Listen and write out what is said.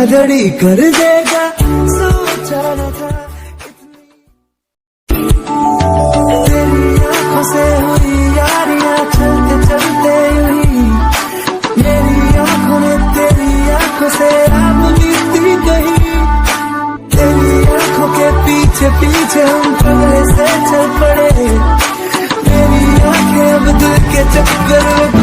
धोखाधड़ी कर देगा, सोचा न था। तेरी आंखों से हुई यारियां चलते चलते हुई, मेरी आंखों ने तेरी आंखों से आप बीती गई। तेरी आंखों के पीछे पीछे हम पगले से चल पड़े, मेरी आंखें अब दिल के चक्कर में